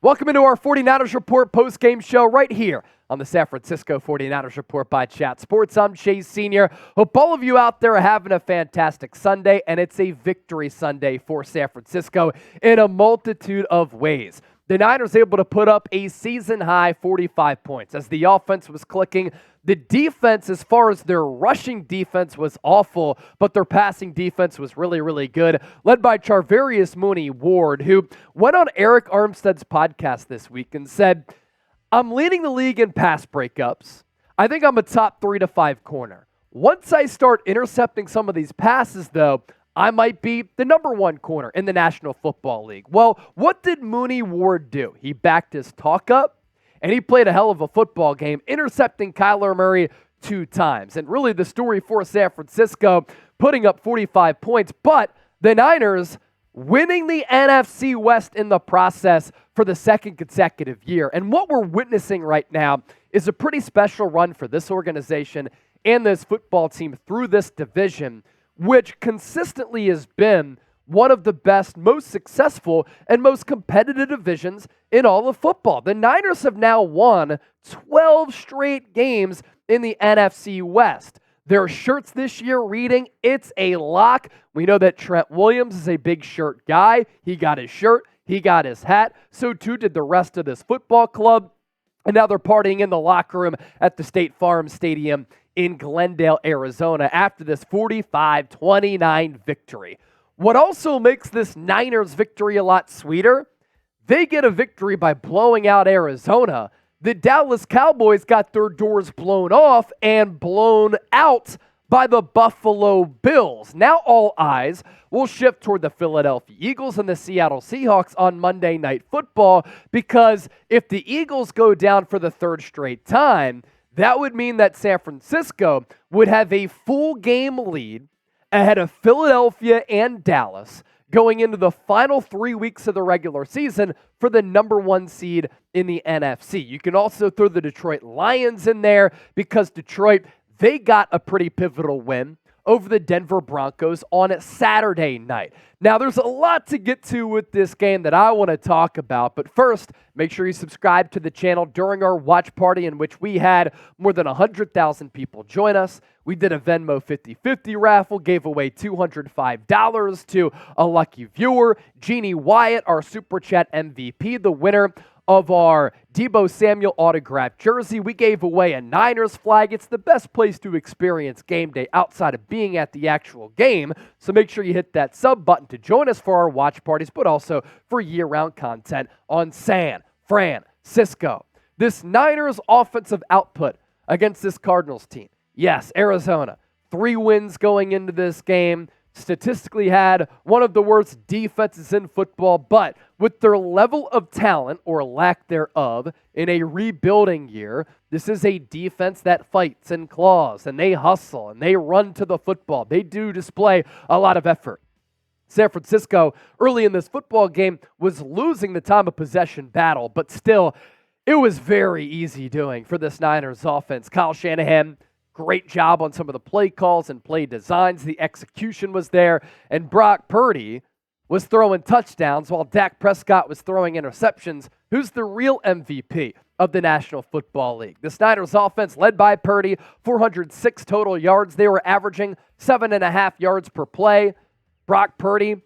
Welcome into our 49ers Report post-game show right here on the San Francisco 49ers Report by Chat Sports. I'm Chase Sr. Hope all of you out there are having a fantastic Sunday, and it's a victory Sunday for San Francisco in a multitude of ways. The Niners able to put up a season-high 45 points as the offense was clicking. The defense, as far as their rushing defense, was awful, but their passing defense was really, really good, led by Charvarius Mooney-Ward, who went on Eric Armstead's podcast this week and said, I'm leading the league in pass breakups. I think I'm a top 3 to 5 corner. Once I start intercepting some of these passes, though, I might be the number 1 corner in the National Football League. Well, what did Mooney-Ward do? He backed his talk up, and he played a hell of a football game, intercepting Kyler Murray 2 times. And really the story for San Francisco, putting up 45 points, but the Niners winning the NFC West in the process for the second consecutive year. And what we're witnessing right now is a pretty special run for this organization and this football team through this division, which consistently has been one of the best, most successful, and most competitive divisions in all of football. The Niners have now won 12 straight games in the NFC West. Their shirts this year reading, it's a lock. We know that Trent Williams is a big shirt guy. He got his shirt, he got his hat. So too did the rest of this football club. And now they're partying in the locker room at the State Farm Stadium in Glendale, Arizona after this 45-29 victory. What also makes this Niners victory a lot sweeter, they get a victory by blowing out Arizona. The Dallas Cowboys got their doors blown off and blown out by the Buffalo Bills. Now all eyes will shift toward the Philadelphia Eagles and the Seattle Seahawks on Monday Night Football, because if the Eagles go down for the 3rd straight time, that would mean that San Francisco would have a full game lead ahead of Philadelphia and Dallas going into the final 3 weeks of the regular season for the number 1 seed in the NFC. You can also throw the Detroit Lions in there because Detroit, they got a pretty pivotal win over the Denver Broncos on a Saturday night. Now, there's a lot to get to with this game that I want to talk about, but first, make sure you subscribe to the channel during our watch party in which we had more than 100,000 people join us. We did a Venmo 50-50 raffle, gave away $205 to a lucky viewer. Jeannie Wyatt, our Super Chat MVP, the winner of our Deebo Samuel autographed jersey. We gave away a Niners flag. It's the best place to experience game day outside of being at the actual game. So make sure you hit that sub button to join us for our watch parties, but also for year-round content on San Francisco. This Niners offensive output against this Cardinals team. Yes, Arizona, 3 wins going into this game. Statistically had one of the worst defenses in football, but with their level of talent, or lack thereof, in a rebuilding year, this is a defense that fights and claws, and they hustle, and they run to the football. They do display a lot of effort. San Francisco, early in this football game, was losing the time of possession battle, but still, it was very easy doing for this Niners offense. Kyle Shanahan, great job on some of the play calls and play designs. The execution was there. And Brock Purdy was throwing touchdowns while Dak Prescott was throwing interceptions. Who's the real MVP of the National Football League? The Niners offense, led by Purdy, 406 total yards. They were averaging 7.5 yards per play. Brock Purdy,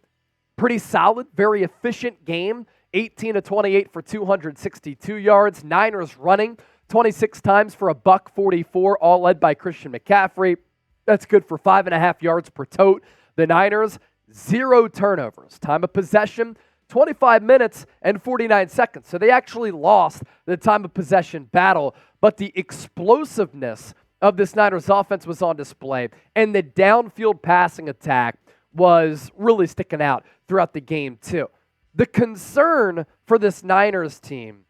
pretty solid, very efficient game. 18 of 28 for 262 yards. Niners running 26 times for a $144, all led by Christian McCaffrey. That's good for 5.5 yards per tote. The Niners, 0 turnovers. Time of possession, 25 minutes and 49 seconds. So they actually lost the time of possession battle, but the explosiveness of this Niners offense was on display, and the downfield passing attack was really sticking out throughout the game too. The concern for this Niners team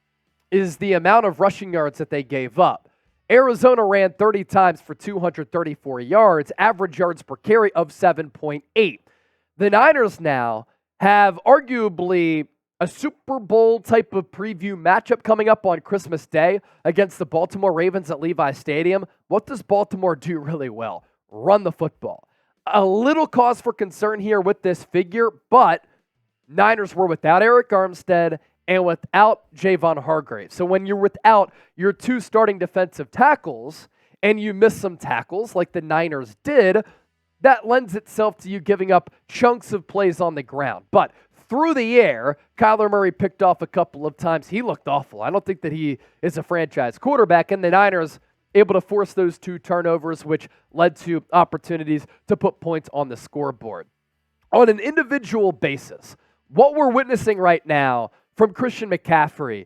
is the amount of rushing yards that they gave up. Arizona ran 30 times for 234 yards, average yards per carry of 7.8. The Niners now have arguably a Super Bowl type of preview matchup coming up on Christmas Day against the Baltimore Ravens at Levi Stadium. What does Baltimore do really well? Run the football. A little cause for concern here with this figure, but Niners were without Eric Armstead and without Javon Hargrave. So when you're without your two starting defensive tackles and you miss some tackles like the Niners did, that lends itself to you giving up chunks of plays on the ground. But through the air, Kyler Murray picked off a couple of times. He looked awful. I don't think that he is a franchise quarterback, and the Niners able to force those two turnovers, which led to opportunities to put points on the scoreboard. On an individual basis, what we're witnessing right now from Christian McCaffrey,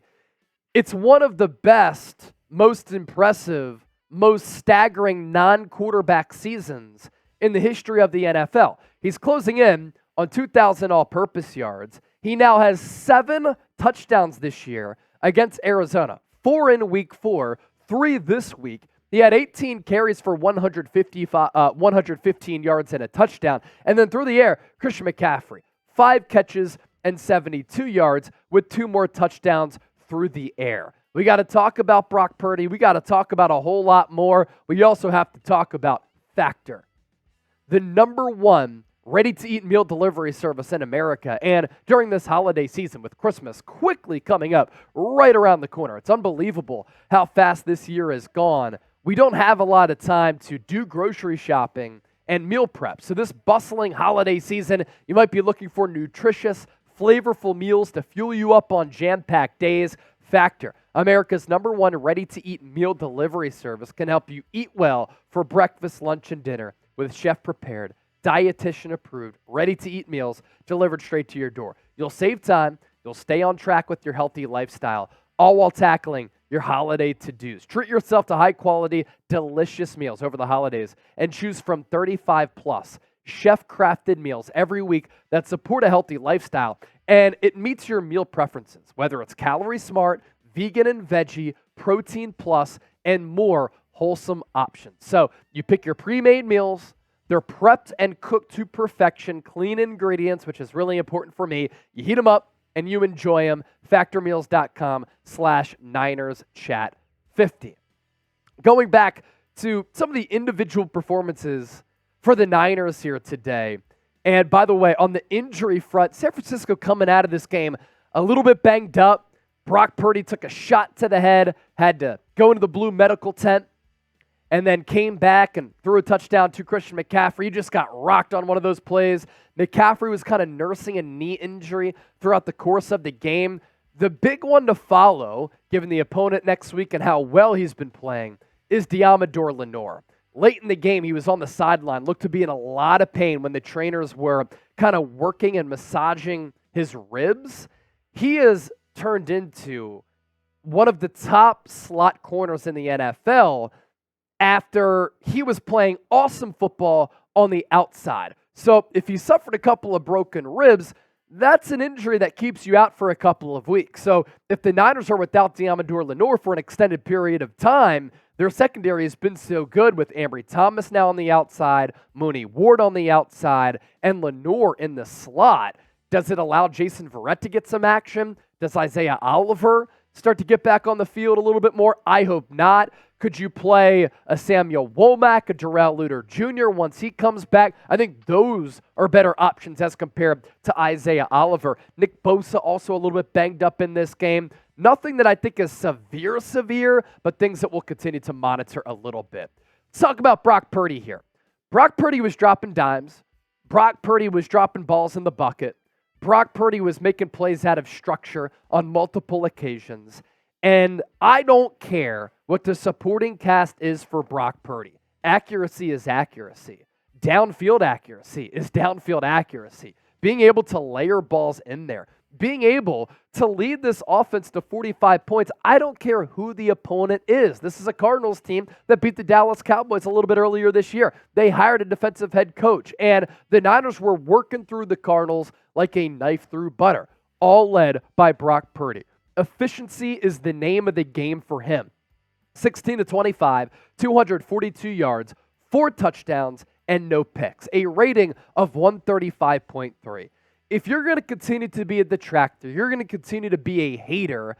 it's one of the best, most impressive, most staggering non-quarterback seasons in the history of the NFL. He's closing in on 2,000 all-purpose yards. He now has 7 touchdowns this year against Arizona, 4 in week 4, 3 this week. He had 18 carries for 115 yards and a touchdown. And then through the air, Christian McCaffrey, 5 catches and 72 yards with 2 more touchdowns through the air. We got to talk about Brock Purdy. We got to talk about a whole lot more. We also have to talk about Factor, the number 1 ready-to-eat meal delivery service in America. And during this holiday season, with Christmas quickly coming up right around the corner, it's unbelievable how fast this year has gone. We don't have a lot of time to do grocery shopping and meal prep. So this bustling holiday season, you might be looking for nutritious, flavorful meals to fuel you up on jam-packed days. Factor, America's number 1 ready-to-eat meal delivery service, can help you eat well for breakfast, lunch, and dinner with chef-prepared, dietitian-approved, ready-to-eat meals delivered straight to your door. You'll save time, you'll stay on track with your healthy lifestyle, all while tackling your holiday to-dos. Treat yourself to high-quality, delicious meals over the holidays and choose from 35-plus chef-crafted meals every week that support a healthy lifestyle, and it meets your meal preferences, whether it's calorie smart, vegan and veggie, protein plus, and more wholesome options. So you pick your pre-made meals. They're prepped and cooked to perfection, clean ingredients, which is really important for me. You heat them up and you enjoy them. factormeals.com/NinersChat50. Going back to some of the individual performances for the Niners here today. And by the way, on the injury front, San Francisco coming out of this game a little bit banged up. Brock Purdy took a shot to the head, had to go into the blue medical tent, and then came back and threw a touchdown to Christian McCaffrey. He just got rocked on one of those plays. McCaffrey was kind of nursing a knee injury throughout the course of the game. The big one to follow, given the opponent next week and how well he's been playing, is Deommodore Lenoir. Late in the game, he was on the sideline, looked to be in a lot of pain when the trainers were kind of working and massaging his ribs. He has turned into one of the top slot corners in the NFL after he was playing awesome football on the outside. So if he suffered a couple of broken ribs, that's an injury that keeps you out for a couple of weeks. So if the Niners are without Deommodore Lenoir for an extended period of time, their secondary has been so good with Ambry Thomas now on the outside, Mooney Ward on the outside, and Lenoir in the slot. Does it allow Jason Verrett to get some action? Does Isaiah Oliver start to get back on the field a little bit more? I hope not. Could you play a Samuel Womack, a Jarrell Luter Jr. once he comes back? I think those are better options as compared to Isaiah Oliver. Nick Bosa also a little bit banged up in this game. Nothing that I think is severe, but things that we'll continue to monitor a little bit. Let's talk about Brock Purdy here. Brock Purdy was dropping dimes. Brock Purdy was dropping balls in the bucket. Brock Purdy was making plays out of structure on multiple occasions. And I don't care what the supporting cast is for Brock Purdy. Accuracy is accuracy. Downfield accuracy is downfield accuracy. Being able to layer balls in there. Being able to lead this offense to 45 points. I don't care who the opponent is. This is a Cardinals team that beat the Dallas Cowboys a little bit earlier this year. They hired a defensive head coach, and the Niners were working through the Cardinals like a knife through butter, all led by Brock Purdy. Efficiency is the name of the game for him. 16-25, 242 yards, 4 touchdowns, and no picks. A rating of 135.3. If you're going to continue to be a detractor, you're going to continue to be a hater,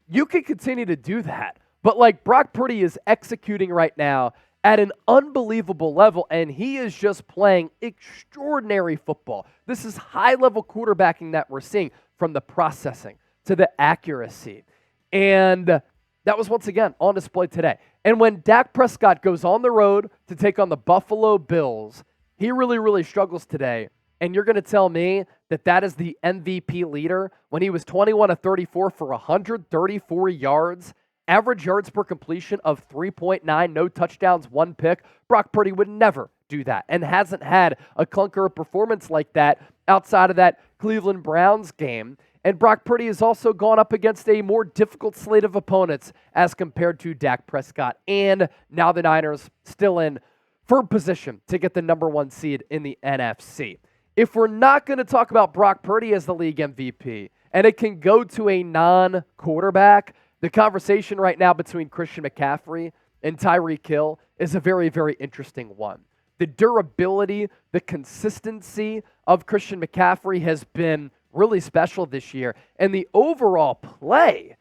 you can continue to do that. But like Brock Purdy is executing right now at an unbelievable level, and he is just playing extraordinary football. This is high-level quarterbacking that we're seeing, from the processing to the accuracy. And that was once again on display today. And when Dak Prescott goes on the road to take on the Buffalo Bills, he really, really struggles today. And you're going to tell me that that is the MVP leader when he was 21 of 34 for 134 yards, average yards per completion of 3.9, no touchdowns, 1 pick. Brock Purdy would never do that and hasn't had a clunker performance like that outside of that Cleveland Browns game. And Brock Purdy has also gone up against a more difficult slate of opponents as compared to Dak Prescott. And now the Niners still in firm position to get the number 1 seed in the NFC. If we're not going to talk about Brock Purdy as the league MVP, and it can go to a non-quarterback, the conversation right now between Christian McCaffrey and Tyreek Hill is a very, very interesting one. The durability, the consistency of Christian McCaffrey has been really special this year. And the overall play,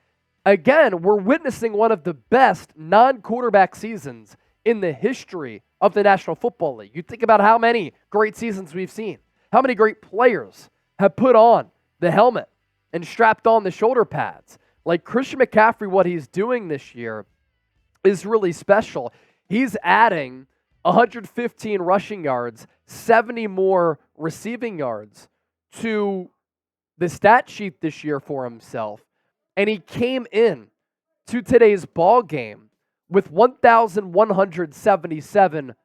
again, we're witnessing one of the best non-quarterback seasons in the history of the National Football League. You think about how many great seasons we've seen. How many great players have put on the helmet and strapped on the shoulder pads? Like Christian McCaffrey, what he's doing this year is really special. He's adding 115 rushing yards, 70 more receiving yards to the stat sheet this year for himself. And he came in to today's ball game with 1,177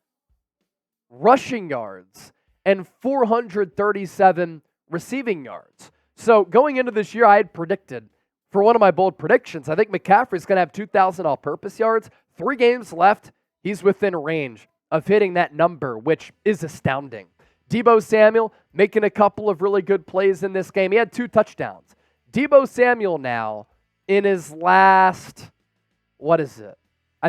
rushing yards and 437 receiving yards. So going into this year, I had predicted, for one of my bold predictions, I think McCaffrey's going to have 2,000 all-purpose yards. 3 games left. He's within range of hitting that number, which is astounding. Deebo Samuel making a couple of really good plays in this game. He had 2 touchdowns. Deebo Samuel now in his last, I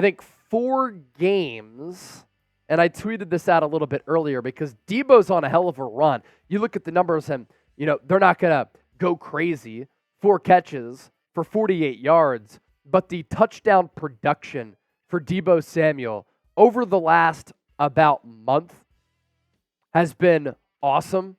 think 4 games. And I tweeted this out a little bit earlier because Deebo's on a hell of a run. You look at the numbers and, they're not going to go crazy. 4 catches for 48 yards. But the touchdown production for Deebo Samuel over the last about month has been awesome.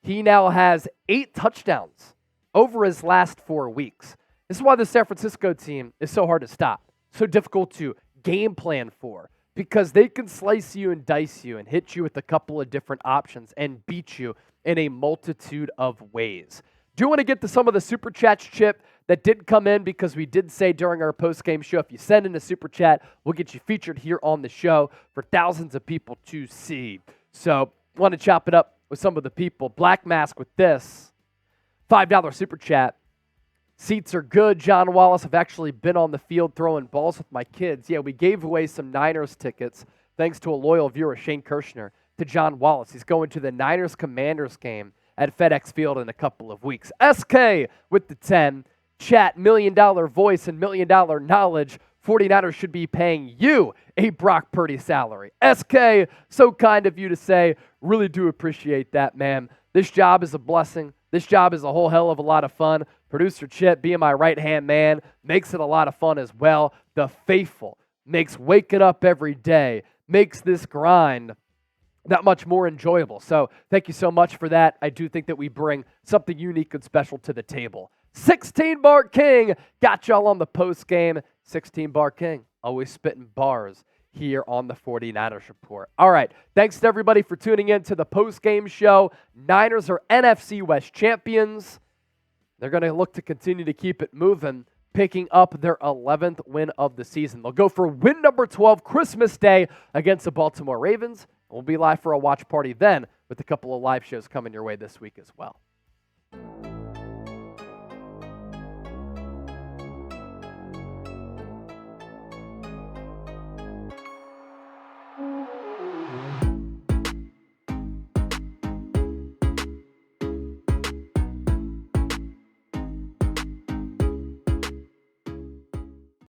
He now has 8 touchdowns over his last 4 weeks. This is why the San Francisco team is so hard to stop, so difficult to game plan for, because they can slice you and dice you and hit you with a couple of different options and beat you in a multitude of ways. Do you want to get to some of the Super Chats, Chip, that did come in? Because we did say during our post-game show, if you send in a Super Chat, we'll get you featured here on the show for thousands of people to see. So I want to chop it up with some of the people. Black Mask with this $5 Super Chat. Seats are good. John Wallace, I've actually been on the field throwing balls with my kids. Yeah, we gave away some Niners tickets, thanks to a loyal viewer, Shane Kirshner, to John Wallace. He's going to the Niners-Commanders game at FedEx Field in a couple of weeks. SK with the 10. Chat, $1 million voice and $1 million knowledge. 49ers should be paying you a Brock Purdy salary. SK, so kind of you to say. Really do appreciate that, man. This job is a blessing. This job is a whole hell of a lot of fun. Producer Chip, being my right-hand man, makes it a lot of fun as well. The faithful makes waking up every day, makes this grind that much more enjoyable. So thank you so much for that. I do think that we bring something unique and special to the table. 16 Bar King got y'all on the post game. 16 Bar King, always spitting bars here on the 49ers Report. All right, thanks to everybody for tuning in to the post game show. Niners are NFC West champions. They're going to look to continue to keep it moving, picking up their 11th win of the season. They'll go for win number 12 Christmas Day against the Baltimore Ravens. We'll be live for a watch party then with a couple of live shows coming your way this week as well.